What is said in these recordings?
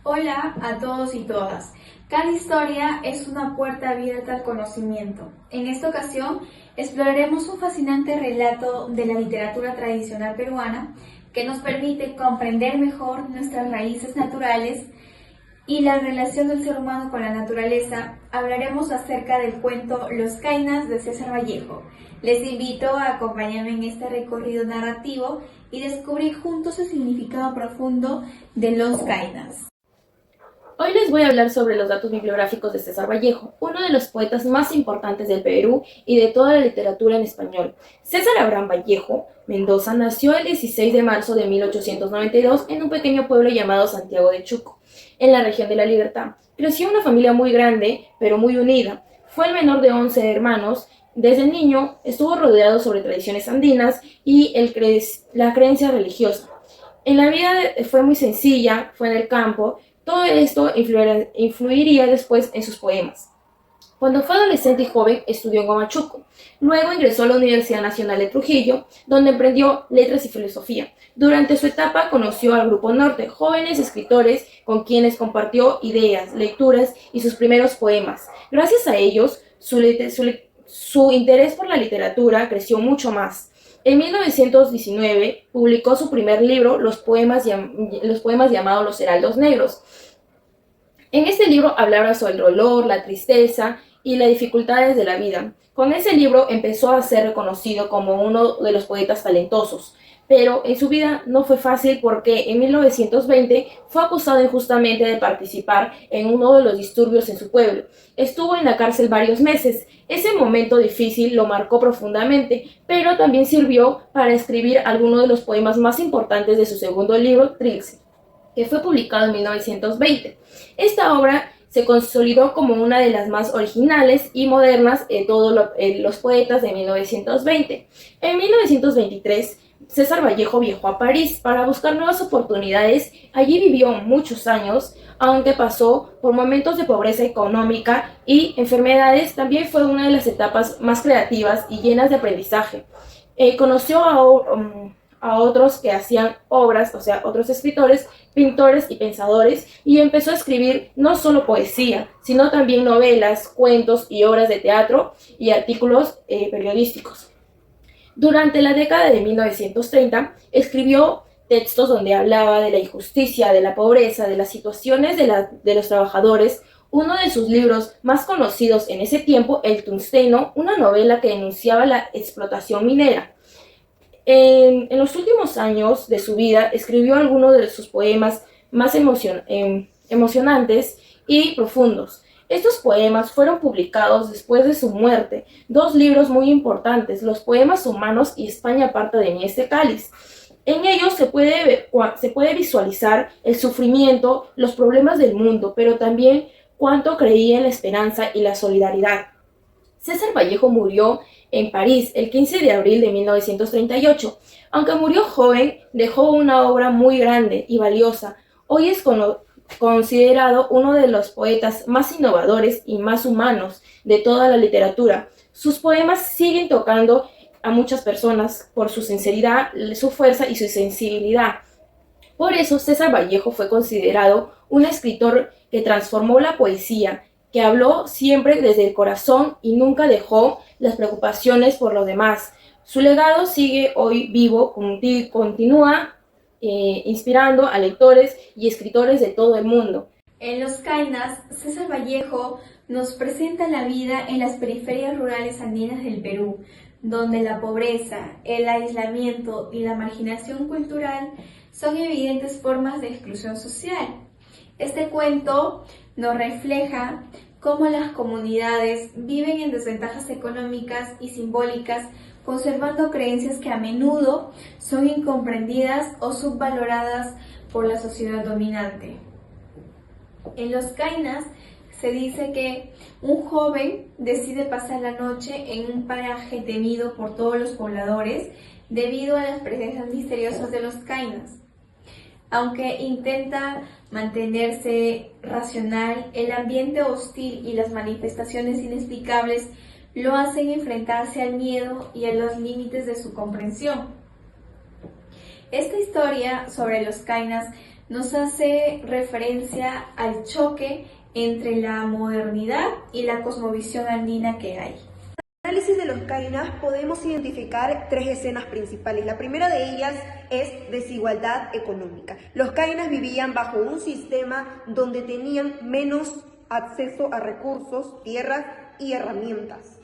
Hola a todos y todas. Cada historia es una puerta abierta al conocimiento. En esta ocasión exploraremos un fascinante relato de la literatura tradicional peruana que nos permite comprender mejor nuestras raíces naturales y la relación del ser humano con la naturaleza. Hablaremos acerca del cuento Los Kainas de César Vallejo. Les invito a acompañarme en este recorrido narrativo y descubrir juntos el significado profundo de Los Kainas. Hoy les voy a hablar sobre los datos bibliográficos de César Vallejo, uno de los poetas más importantes del Perú y de toda la literatura en español. César Abraham Vallejo Mendoza nació el 16 de marzo de 1892 en un pequeño pueblo llamado Santiago de Chuco, en la región de La Libertad. Creció en una familia muy grande, pero muy unida. Fue el menor de 11 hermanos. Desde niño estuvo rodeado sobre tradiciones andinas y la creencia religiosa. En la vida fue muy sencilla, fue en el campo. Todo esto influiría después en sus poemas. Cuando fue adolescente y joven, estudió en Huamachuco. Luego ingresó a la Universidad Nacional de Trujillo, donde emprendió letras y filosofía. Durante su etapa conoció al Grupo Norte, jóvenes escritores con quienes compartió ideas, lecturas y sus primeros poemas. Gracias a ellos, su interés por la literatura creció mucho más. En 1919 publicó su primer libro, los poemas llamados Los Heraldos Negros. En este libro hablaba sobre el dolor, la tristeza y las dificultades de la vida. Con ese libro empezó a ser reconocido como uno de los poetas talentosos, pero en su vida no fue fácil porque en 1920 fue acusado injustamente de participar en uno de los disturbios en su pueblo. Estuvo en la cárcel varios meses. Ese momento difícil lo marcó profundamente, pero también sirvió para escribir algunos de los poemas más importantes de su segundo libro, Trilce, que fue publicado en 1920. Esta obra se consolidó como una de las más originales y modernas de todos los poetas de 1920. En 1923, César Vallejo viajó a París para buscar nuevas oportunidades. Allí vivió muchos años, aunque pasó por momentos de pobreza económica y enfermedades. También fue una de las etapas más creativas y llenas de aprendizaje. Conoció a otros que hacían obras, o sea, otros escritores, pintores y pensadores, y empezó a escribir no solo poesía, sino también novelas, cuentos y obras de teatro y artículos periodísticos. Durante la década de 1930, escribió textos donde hablaba de la injusticia, de la pobreza, de las situaciones de los trabajadores. Uno de sus libros más conocidos en ese tiempo, El Tungsteno, una novela que denunciaba la explotación minera. En los últimos años de su vida, escribió algunos de sus poemas más emocionantes y profundos. Estos poemas fueron publicados después de su muerte. Dos libros muy importantes, Los Poemas Humanos y España Aparta de mí este cáliz. En ellos se puede visualizar el sufrimiento, los problemas del mundo, pero también cuánto creía en la esperanza y la solidaridad. César Vallejo murió en París el 15 de abril de 1938. Aunque murió joven, dejó una obra muy grande y valiosa. Hoy es considerado uno de los poetas más innovadores y más humanos de toda la literatura. Sus poemas siguen tocando a muchas personas por su sinceridad, su fuerza y su sensibilidad. Por eso César Vallejo fue considerado un escritor que transformó la poesía, que habló siempre desde el corazón y nunca dejó las preocupaciones por los demás. Su legado sigue hoy vivo, continúa inspirando a lectores y escritores de todo el mundo. En Los Kainas, César Vallejo nos presenta la vida en las periferias rurales andinas del Perú, donde la pobreza, el aislamiento y la marginación cultural son evidentes formas de exclusión social. Este cuento nos refleja cómo las comunidades viven en desventajas económicas y simbólicas, conservando creencias que a menudo son incomprendidas o subvaloradas por la sociedad dominante. En Los Kainas se dice que un joven decide pasar la noche en un paraje temido por todos los pobladores debido a las presencias misteriosas de los Kainas. Aunque intenta mantenerse racional, el ambiente hostil y las manifestaciones inexplicables lo hacen enfrentarse al miedo y a los límites de su comprensión. Esta historia sobre los Kainas nos hace referencia al choque entre la modernidad y la cosmovisión andina que hay. En el análisis de los kainas podemos identificar tres escenas principales. La primera de ellas es desigualdad económica. Los kainas vivían bajo un sistema donde tenían menos acceso a recursos, tierras y herramientas,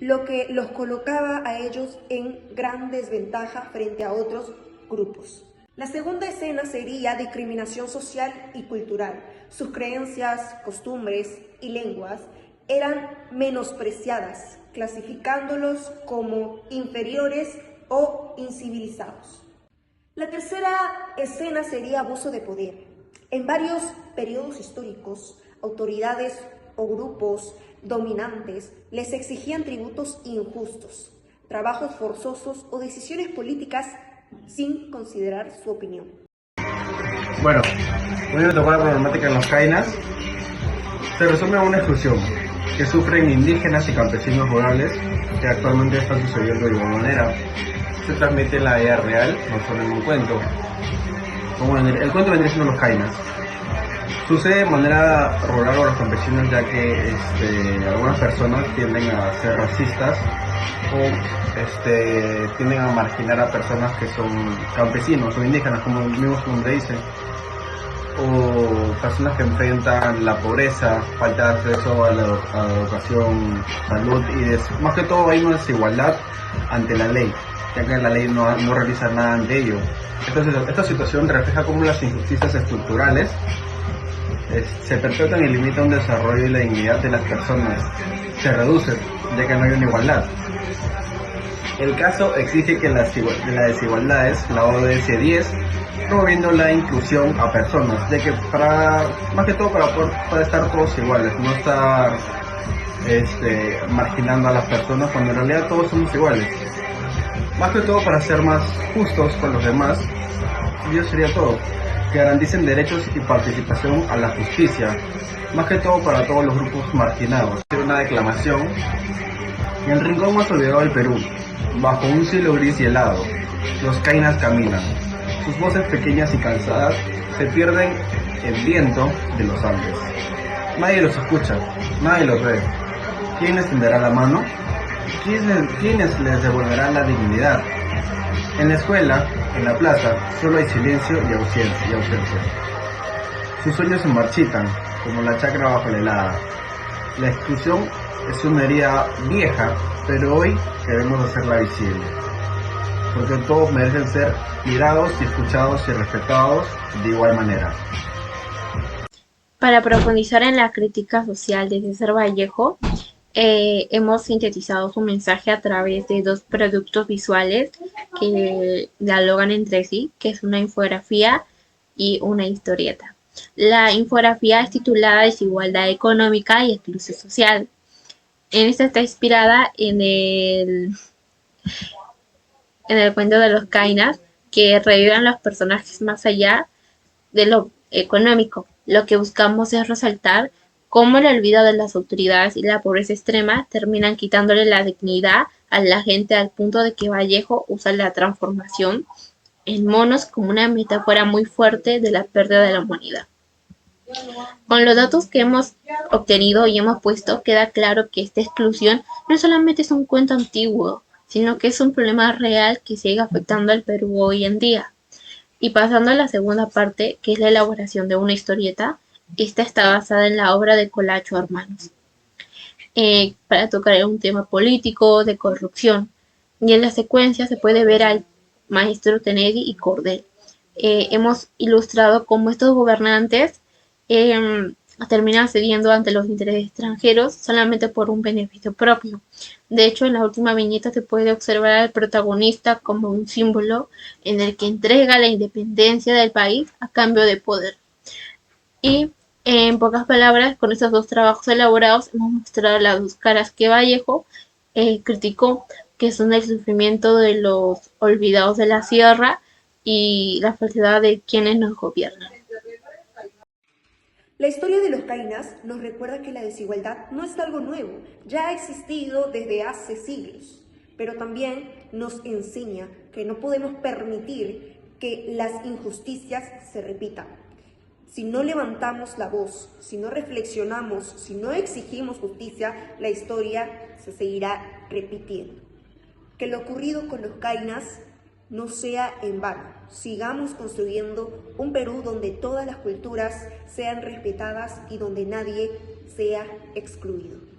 lo que los colocaba a ellos en gran desventaja frente a otros grupos. La segunda escena sería discriminación social y cultural. Sus creencias, costumbres y lenguas eran menospreciadas, clasificándolos como inferiores o incivilizados. La tercera escena sería abuso de poder. En varios periodos históricos, autoridades o grupos dominantes les exigían tributos injustos, trabajos forzosos o decisiones políticas sin considerar su opinión. Bueno, hoy me tocó la problemática en los kainas. Se resume a una exclusión que sufren indígenas y campesinos rurales que actualmente están sucediendo de igual manera. Se transmite en la vida real, no solo en un cuento. Como el cuento vendría siendo los kainas. Sucede de manera rural con los campesinos, ya que algunas personas tienden a ser racistas o tienden a marginar a personas que son campesinos o indígenas, como mismos como dicen, o personas que enfrentan la pobreza, falta de acceso a la educación, salud y más que todo hay una desigualdad ante la ley, ya que la ley no realiza nada ante ello. Entonces esta situación refleja cómo las injusticias estructurales se perpetúan y limitan el desarrollo y la dignidad de las personas, se reducen, ya que no hay una igualdad. El caso exige que las desigualdades, la ODS 10, promoviendo la inclusión a personas, ya que más que todo para poder estar todos iguales, no estar marginando a las personas cuando en realidad todos somos iguales. Más que todo para ser más justos con los demás, y eso sería todo. Que garanticen derechos y participación a la justicia, más que todo para todos los grupos marginados. Una declamación: en el rincón más olvidado del Perú, bajo un cielo gris y helado, los kainas caminan. Sus voces pequeñas y cansadas se pierden el viento de los Andes. Nadie los escucha, nadie los ve. ¿Quién les tenderá la mano? ¿Quiénes les devolverán la dignidad? En la escuela, en la plaza, solo hay silencio y ausencia. Sus sueños se marchitan, como la chacra bajo la helada. La exclusión es una herida vieja, pero hoy queremos hacerla visible. Porque todos merecen ser mirados y escuchados y respetados de igual manera. Para profundizar en la crítica social de César Vallejo, hemos sintetizado su mensaje a través de dos productos visuales que dialogan entre sí, que es una infografía y una historieta. La infografía es titulada Desigualdad económica y exclusión social. En esta está inspirada en el cuento de los kainas, que reviven los personajes más allá de lo económico. Lo que buscamos es resaltar cómo el olvido de las autoridades y la pobreza extrema terminan quitándole la dignidad a la gente, al punto de que Vallejo usa la transformación en monos como una metáfora muy fuerte de la pérdida de la humanidad. Con los datos que hemos obtenido y hemos puesto, queda claro que esta exclusión no solamente es un cuento antiguo, sino que es un problema real que sigue afectando al Perú hoy en día. Y pasando a la segunda parte, que es la elaboración de una historieta, esta está basada en la obra de Colacho Hermanos, para tocar un tema político de corrupción. Y en la secuencia se puede ver al maestro Tenedi y Cordel. Hemos ilustrado cómo estos gobernantes terminan cediendo ante los intereses extranjeros solamente por un beneficio propio. De hecho, en la última viñeta se puede observar al protagonista como un símbolo en el que entrega la independencia del país a cambio de poder. Y en pocas palabras, con estos dos trabajos elaborados hemos mostrado las dos caras que Vallejo criticó, que son el sufrimiento de los olvidados de la sierra y la falsedad de quienes nos gobiernan. La historia de los kainas nos recuerda que la desigualdad no es algo nuevo, ya ha existido desde hace siglos, pero también nos enseña que no podemos permitir que las injusticias se repitan. Si no levantamos la voz, si no reflexionamos, si no exigimos justicia, la historia se seguirá repitiendo. Que lo ocurrido con los Kainas no sea en vano. Sigamos construyendo un Perú donde todas las culturas sean respetadas y donde nadie sea excluido.